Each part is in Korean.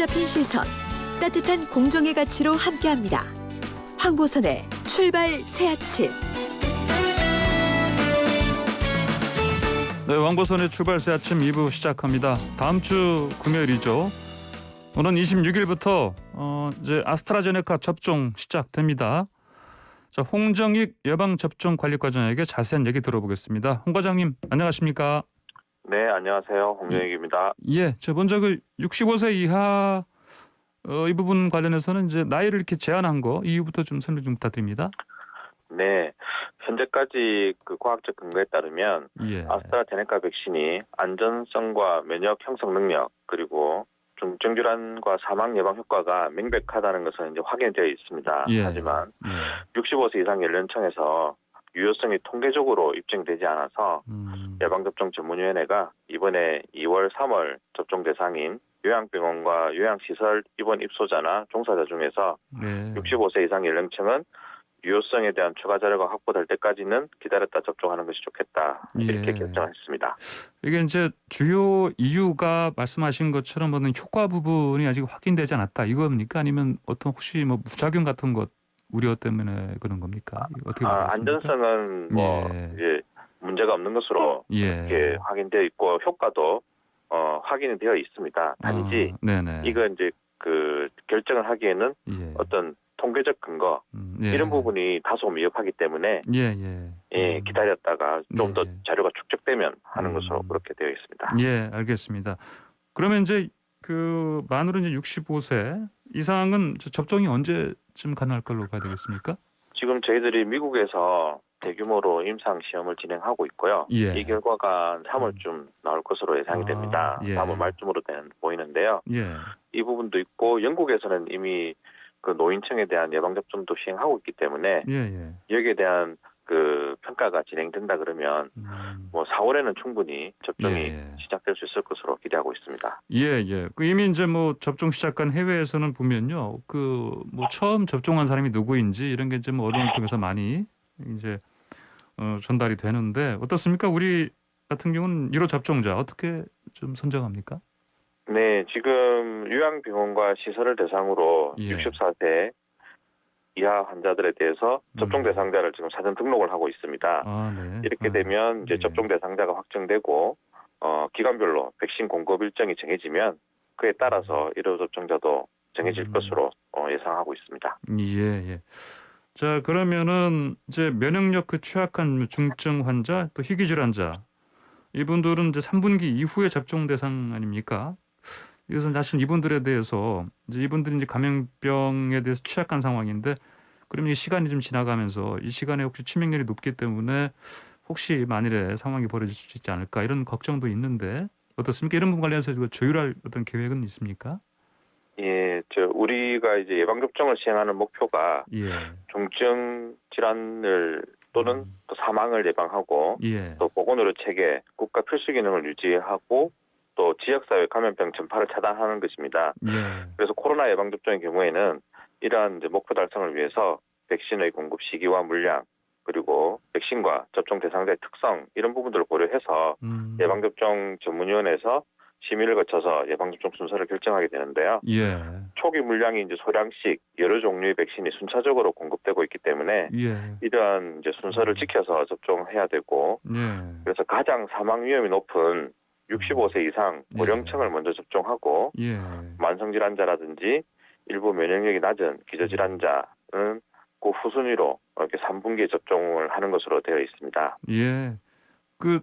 사로잡힌 시선, 따뜻한 공정의 가치로 함께합니다. 황보선의 출발 새아침. 네, 황보선의 출발 새아침 2부 시작합니다. 다음 주 금요일이죠. 오는 26일부터 이제 아스트라제네카 접종 시작됩니다. 자, 홍정익 예방접종관리과장에게 자세한 얘기 들어보겠습니다. 홍 과장님, 안녕하십니까? 네, 안녕하세요. 홍정익입니다. 예, 저 먼저 그 65세 이하 이 부분 관련해서는 이제 나이를 이렇게 제한한 거 이유부터 좀 설명 좀 부탁드립니다. 네, 현재까지 그 과학적 근거에 따르면 예. 아스트라제네카 백신이 안전성과 면역 형성 능력 그리고 중증 질환과 사망 예방 효과가 명백하다는 것은 이제 확인되어 있습니다. 예. 하지만 예. 65세 이상 연령층에서 유효성이 통계적으로 입증되지 않아서 예방접종 전문위원회가 이번에 2월, 3월 접종 대상인 요양병원과 요양시설 입원 입소자나 종사자 중에서 네. 65세 이상 연령층은 유효성에 대한 추가 자료가 확보될 때까지는 기다렸다 접종하는 것이 좋겠다 이렇게 예. 결정했습니다. 이게 이제 주요 이유가 말씀하신 것처럼 뭐는 효과 부분이 아직 확인되지 않았다 이겁니까? 아니면 어떤 혹시 뭐 부작용 같은 것 우려 때문에 그런 겁니까? 어떻게 보겠습니까? 안전성은 뭐 예. 이제 문제가 없는 것으로 예. 이렇게 확인되어 있고 효과도 확인이 되어 있습니다. 단지 네네. 이거 이제 그 결정을 하기에는 예. 어떤 통계적 근거 예. 이런 부분이 다소 미흡하기 때문에 예. 기다렸다가 좀 더 예. 자료가 축적되면 하는 것으로 그렇게 되어 있습니다. 예, 알겠습니다. 그러면 이제 그 만으로 이제 65세 이상은 접종이 언제쯤 가능할 걸로 봐야 되겠습니까? 지금 저희들이 미국에서 대규모로 임상 시험을 진행하고 있고요. 예. 이 결과가 3월쯤 나올 것으로 예상이 됩니다. 예. 3월 말쯤으로 보이는데요. 예. 이 부분도 있고 영국에서는 이미 그 노인층에 대한 예방접종도 시행하고 있기 때문에 예. 여기에 대한 그 평가가 진행된다 그러면 뭐 4월에는 충분히 접종이 예. 시작될 수 있을 것으로 기대하고 있습니다. 예. 그 이미 이제 뭐 접종 시작한 해외에서는 보면요. 그 뭐 처음 접종한 사람이 누구인지 이런 게 이제 뭐 언론을 통해서 많이 이제 전달이 되는데 어떻습니까? 우리 같은 경우는 1호 접종자 어떻게 좀 선정합니까? 네, 지금 요양병원과 시설을 대상으로 예. 64세 이하 환자들에 대해서 접종 대상자를 지금 사전 등록을 하고 있습니다. 네. 이렇게 되면 이제 예. 접종 대상자가 확정되고 기간별로 백신 공급 일정이 정해지면 그에 따라서 1호 접종자도 정해질 것으로 예상하고 있습니다. 예. 자, 그러면은 이제 면역력 그 취약한 중증 환자 또 희귀 질환자 이분들은 이제 3분기 이후에 접종 대상 아닙니까? 그래서 사실 이분들에 대해서 이제 이분들이 이제 감염병에 대해서 취약한 상황인데 그러면 이 시간이 좀 지나가면서 이 시간에 혹시 치명률이 높기 때문에 혹시 만일에 상황이 벌어질 수 있지 않을까 이런 걱정도 있는데 어떻습니까? 이런 부분 관련해서 조율할 어떤 계획은 있습니까? 예, 우리가 이제 예방접종을 시행하는 목표가 예. 중증 질환을 또는 또 사망을 예방하고 예. 또 보건의료 체계, 국가 필수 기능을 유지하고 또 지역사회 감염병 전파를 차단하는 것입니다. 예. 그래서 코로나 예방접종의 경우에는 이러한 이제 목표 달성을 위해서 백신의 공급 시기와 물량 그리고 백신과 접종 대상자의 특성 이런 부분들을 고려해서 예방접종 전문위원회에서 심의를 거쳐서 예방접종 순서를 결정하게 되는데요. 예. 초기 물량이 이제 소량씩 여러 종류의 백신이 순차적으로 공급되고 있기 때문에 예. 이러한 이제 순서를 지켜서 접종해야 되고 예. 그래서 가장 사망 위험이 높은 65세 이상 고령층을 먼저 접종하고 예. 만성 질환자라든지 일부 면역력이 낮은 기저질환자는 그 후순위로 이렇게 3분기에 접종을 하는 것으로 되어 있습니다. 예. 그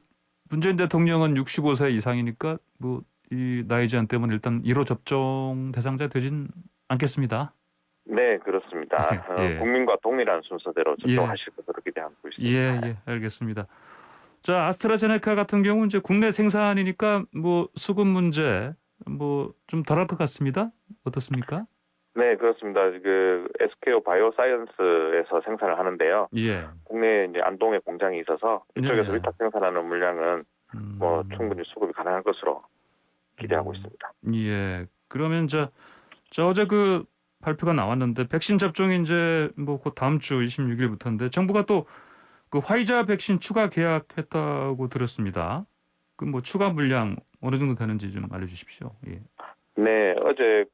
문재인 대통령은 65세 이상이니까 뭐 이 나이 제한 때문에 일단 1호 접종 대상자 되진 않겠습니다. 네, 그렇습니다. 예. 국민과 동일한 순서대로 접종하실 것으로 기대하고 있습니다. 예, 알겠습니다. 자, 아스트라제네카 같은 경우는 이제 국내 생산이니까 뭐 수급 문제 뭐 좀 덜할 것 같습니다. 어떻습니까? 네, 그렇습니다. 그 SKO 바이오사이언스에서 생산을 하는데요. 예. 국내에 이제 안동에 공장이 있어서 이쪽에서 네. 위탁 생산하는 물량은 뭐 충분히 수급이 가능할 것으로 기대하고 있습니다. 예. 그러면 저 어제 그 발표가 나왔는데 백신 접종이 이제 뭐 곧 다음 주 26일부터인데 정부가 또 그 화이자 백신 추가 계약했다고 들었습니다. 그 뭐 추가 물량 어느 정도 되는지 좀 알려주십시오. 예. 네, 어제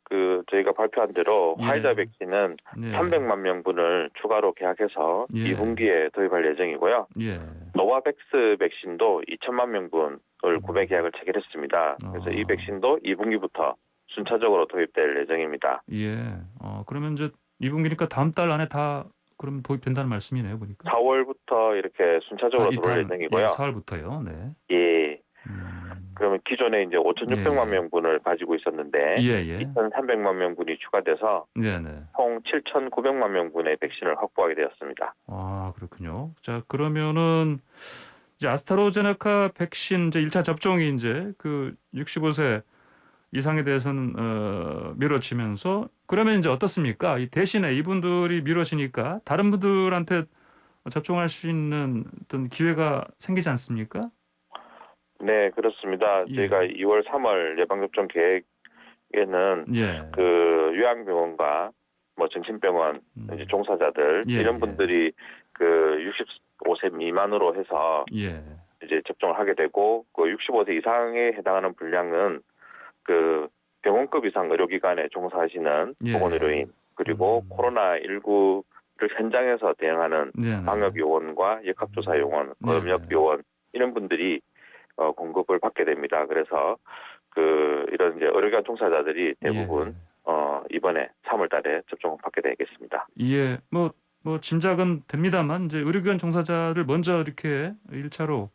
저희가 발표한 대로 예. 화이자 백신은 예. 300만 명분을 추가로 계약해서 예. 2분기에 도입할 예정이고요. 예. 노바백스 백신도 2천만 명분을 구매 계약을 체결했습니다. 그래서 이 백신도 2분기부터 순차적으로 도입될 예정입니다. 예. 그러면 이제 2분기니까 다음 달 안에 다 그럼 도입된다는 말씀이네요, 보니까. 4월부터 이렇게 순차적으로 들어올 예정이고요. 예, 4월부터요. 네. 예. 음. 그러면 기존에 이제 5,600만 예. 명분을 가지고 있었는데 예, 예. 2,300만 명분이 추가돼서 네, 네. 총 7,900만 명분의 백신을 확보하게 되었습니다. 아, 그렇군요. 자, 그러면은 이제 아스트라제네카 백신 이제 1차 접종이 이제 그 65세 이상에 대해서는 미뤄지면서 그러면 이제 어떻습니까? 이 대신에 이분들이 미뤄지니까 다른 분들한테 접종할 수 있는 어떤 기회가 생기지 않습니까? 네, 그렇습니다. 예. 저희가 2월, 3월 예방접종 계획에는 예. 요양병원과 뭐 정신병원 이제 종사자들 예, 이런 예. 분들이 65세 미만으로 해서 예. 이제 접종을 하게 되고 65세 이상에 해당하는 분량은 병원급 이상 의료기관에 종사하시는 예. 보건의료인 그리고 코로나19를 현장에서 대응하는 네, 네. 방역요원과 역학조사요원, 네, 네. 검역요원 이런 분들이 공급을 받게 됩니다. 그래서 이런 이제 의료기관 종사자들이 대부분 이번에 3월달에 접종을 받게 되겠습니다. 예. 뭐 짐작은 됩니다만 이제 의료기관 종사자를 먼저 이렇게 1차로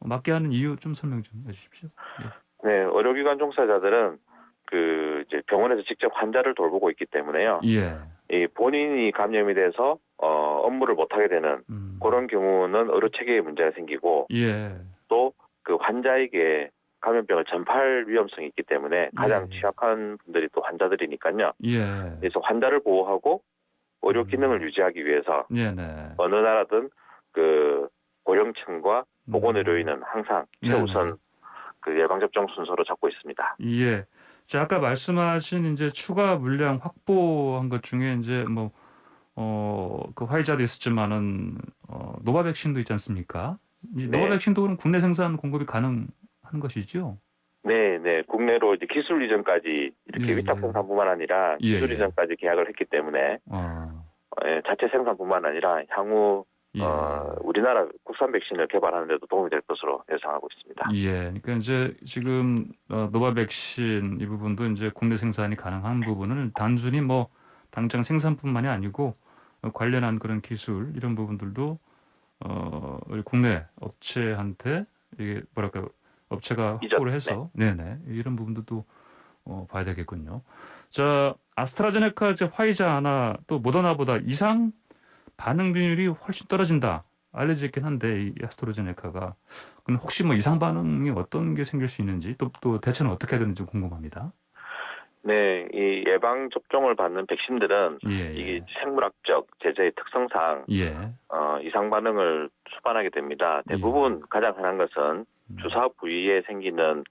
맞게 하는 이유 좀 설명 좀 해주십시오. 예. 네, 의료기관 종사자들은 이제 병원에서 직접 환자를 돌보고 있기 때문에요. 예. 이 본인이 감염이 돼서 업무를 못 하게 되는 그런 경우는 의료 체계에 문제가 생기고 예. 또 그 환자에게 감염병을 전파할 위험성이 있기 때문에 가장 예. 취약한 분들이 또 환자들이니까요. 예. 그래서 환자를 보호하고 의료 기능을 유지하기 위해서 네, 네. 어느 나라든 고령층과 보건의료인은 항상 최우선 예방접종 순서로 잡고 있습니다. 예. 자, 아까 말씀하신 이제 추가 물량 확보한 것 중에 이제 그 화이자도 있었지만은 노바 백신도 있지 않습니까? 이 네. 노바 백신도 그럼 국내 생산 공급이 가능한 것이죠? 네, 네. 국내로 이제 기술 이전까지 이렇게 예, 위탁 예. 생산뿐만 아니라 예, 기술 예. 이전까지 계약을 했기 때문에 자체 생산뿐만 아니라 향후 예. 우리나라 국산 백신을 개발하는 데도 도움이 될 것으로 예상하고 있습니다. 예. 그러니까 이제 지금 노바 백신 이 부분도 이제 국내 생산이 가능한 부분을 단순히 뭐 당장 생산뿐만이 아니고 관련한 그런 기술 이런 부분들도 우리 국내 업체한테 이게 뭐랄까 업체가 확보를 해서 네네 이런 부분들도 봐야 되겠군요. 자, 아스트라제네카 이제 화이자 하나 또 모더나보다 이상 반응 비율이 훨씬 떨어진다 알려져 있긴 한데 이 아스트라제네카가 그럼 혹시 뭐 이상 반응이 어떤 게 생길 수 있는지 또 대처는 어떻게 해야 되는지 궁금합니다. 네, 이 예방 접종을 받는 백신들은 예, 이게 생물학적 제제의 특성상 예. 이상 반응을 수반하게 됩니다. 대부분 가장 흔한 것은 주사 부위에 생기는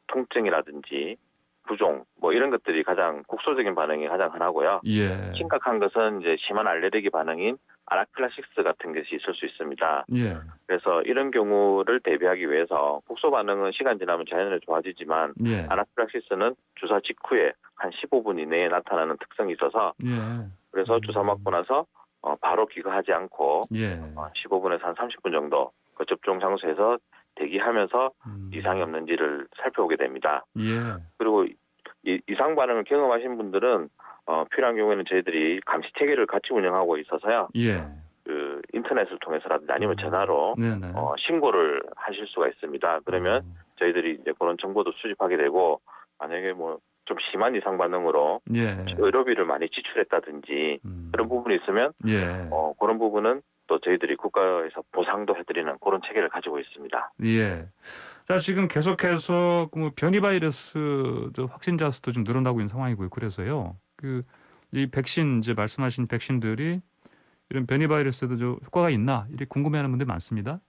통증이라든지 부종 뭐 이런 것들이 가장 국소적인 반응이 가장 흔하고요. 예. 심각한 것은 이제 심한 알레르기 반응인 아나필락시스 같은 것이 있을 수 있습니다. 예. 그래서 이런 경우를 대비하기 위해서 국소 반응은 시간 지나면 자연으로 좋아지지만 예. 아나필락시스는 주사 직후에 한 15분 이내에 나타나는 특성이 있어서 예. 그래서 주사 맞고 나서 바로 귀가하지 않고 예. 15분에서 한 30분 정도 그 접종 장소에서 대기하면서 이상이 없는지를 살펴보게 됩니다. 예. 그리고 이상 반응을 경험하신 분들은 필요한 경우에는 저희들이 감시 체계를 같이 운영하고 있어서요. 예. 인터넷을 통해서라든지 아니면 전화로 네네. 신고를 하실 수가 있습니다. 그러면 저희들이 이제 그런 정보도 수집하게 되고 만약에 뭐 좀 심한 이상 반응으로 예. 의료비를 많이 지출했다든지 그런 부분이 있으면 예. 그런 부분은 또 저희들이 국가에서 보상도 해드리는 그런 체계를 가지고 있습니다. 예. 자, 지금 계속해서 뭐 변이 바이러스 확진자 수도 좀 늘어나고 있는 상황이고요. 그래서요. 이 백신 이제 말씀하신 백신들이 이런 변이 바이러스에도 효과가 있나 이렇게 궁금해하는 분들이 많습니다.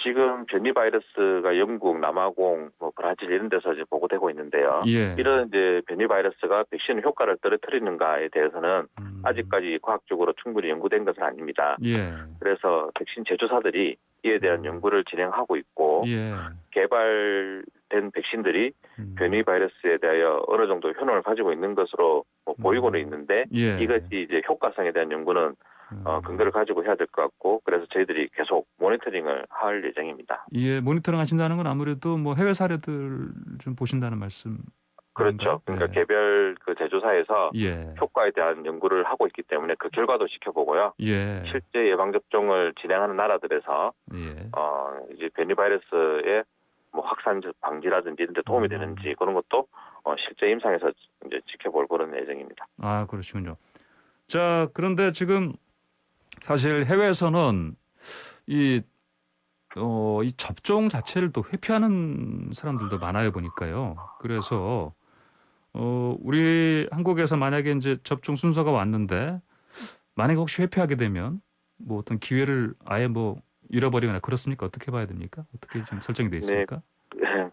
지금 변이 바이러스가 영국, 남아공, 뭐 브라질 이런 데서 이제 보고되고 있는데요. 예. 이런 이제 변이 바이러스가 백신 효과를 떨어뜨리는가에 대해서는 아직까지 과학적으로 충분히 연구된 것은 아닙니다. 예. 그래서 백신 제조사들이 이에 대한 연구를 진행하고 있고 예. 개발 된 백신들이 변이 바이러스에 대하여 어느 정도 효능을 가지고 있는 것으로 보이고는 있는데 예. 이것이 이제 효과성에 대한 연구는 근거를 가지고 해야 될 것 같고 그래서 저희들이 계속 모니터링을 할 예정입니다. 예, 모니터링 하신다는 건 아무래도 뭐 해외 사례들 좀 보신다는 말씀. 그렇죠. 그러니까 네. 개별 그 제조사에서 예. 효과에 대한 연구를 하고 있기 때문에 그 결과도 지켜보고요. 예. 실제 예방 접종을 진행하는 나라들에서 예. 이제 변이 바이러스의 뭐 확산 방지라든지 이런 데 도움이 되는지 그런 것도 실제 임상에서 이제 지켜볼 그런 예정입니다. 아, 그러시군요. 자, 그런데 지금 사실 해외에서는 이 접종 자체를 또 회피하는 사람들도 많아요 보니까요. 그래서 우리 한국에서 만약에 이제 접종 순서가 왔는데 만약에 혹시 회피하게 되면 뭐 어떤 기회를 아예 뭐 잃어버리거나 그렇습니까? 어떻게 봐야 됩니까? 어떻게 지금 설정이 돼 있습니까?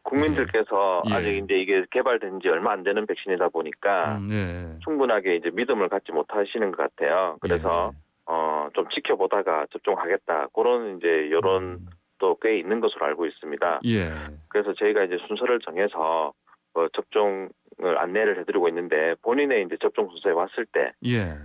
국민들께서 예. 아직 이제 이게 개발된 지 얼마 안 되는 백신이다 보니까 예. 충분하게 이제 믿음을 갖지 못하시는 것 같아요. 그래서 좀 지켜보다가 접종하겠다 그런 이제 여론도 꽤 있는 것으로 알고 있습니다. 예. 그래서 저희가 이제 순서를 정해서 접종을 안내를 해드리고 있는데 본인의 이제 접종 순서에 왔을 때 예.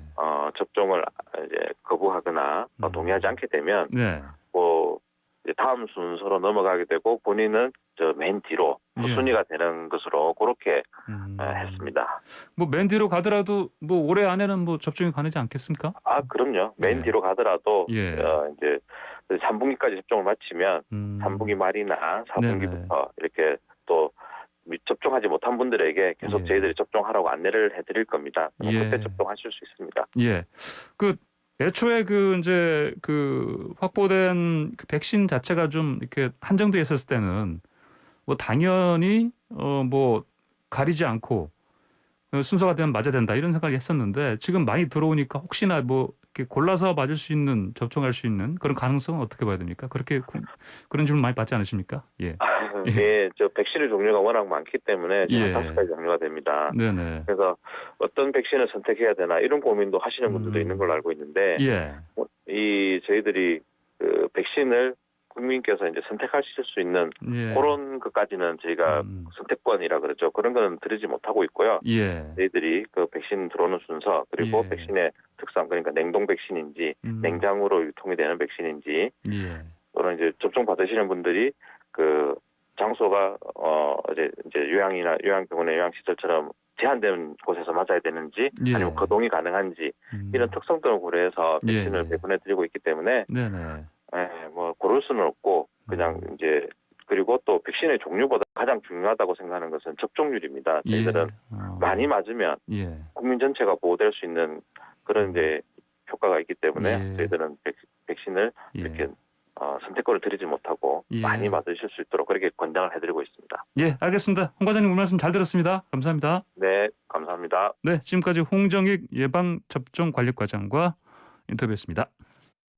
접종을 이제 거부하거나 동의하지 않게 되면 네. 뭐 이제 다음 순서로 넘어가게 되고 본인은 저 맨 뒤로 순위가 되는 것으로 그렇게 했습니다. 뭐 맨 뒤로 가더라도 뭐 올해 안에는 뭐 접종이 가능하지 않겠습니까? 아 그럼요. 맨 예. 뒤로 가더라도 예. 이제 3분기까지 접종을 마치면 3분기 말이나 4분기부터 이렇게 또 접종하지 못한 분들에게 계속 예. 저희들이 접종하라고 안내를 해드릴 겁니다. 그럼 예. 그때 접종하실 수 있습니다. 예. 그 애초에 그 이제 그 확보된 그 백신 자체가 좀 이렇게 한정돼 있었을 때는 뭐 당연히 뭐 가리지 않고 순서가 되면 맞아야 된다 이런 생각이 했었는데 지금 많이 들어오니까 혹시나 뭐 이렇게 골라서 맞을 수 있는 접종할 수 있는 그런 가능성은 어떻게 봐야 됩니까? 그렇게 그런 질문 많이 받지 않으십니까? 예. 예, 저 백신의 종류가 워낙 많기 때문에 예. 5가지 종류가 됩니다. 네네. 그래서 어떤 백신을 선택해야 되나 이런 고민도 하시는 분들도 있는 걸로 알고 있는데 예. 이 저희들이 그 백신을 국민께서 이제 선택하실 수 있는 예. 그런 것까지는 저희가 선택권이라 그러죠. 그런 거는 드리지 못하고 있고요. 예. 저희들이 그 백신 들어오는 순서 그리고 예. 백신의 특성 그러니까 냉동 백신인지 냉장으로 유통이 되는 백신인지 예. 또는 이제 접종 받으시는 분들이 그 장소가 이제 요양병원의 요양시설처럼 제한된 곳에서 맞아야 되는지 예. 아니면 거동이 가능한지 이런 특성 등을 고려해서 백신을 예. 배분해드리고 있기 때문에 네네. 뭐 고를 수는 없고 그냥 이제 그리고 또 백신의 종류보다 가장 중요하다고 생각하는 것은 접종률입니다. 저희들은 많이 맞으면 예. 국민 전체가 보호될 수 있는 그런 이제 효과가 있기 때문에 예. 저희들은 백신을 예. 이렇게 선택권을 드리지 못하고 예. 많이 맞으실 수 있도록 그렇게 권장을 해드리고 있습니다. 예, 알겠습니다. 홍 과장님 오늘 말씀 잘 들었습니다. 감사합니다. 네, 감사합니다. 네, 지금까지 홍정익 예방접종관리과장과 인터뷰했습니다.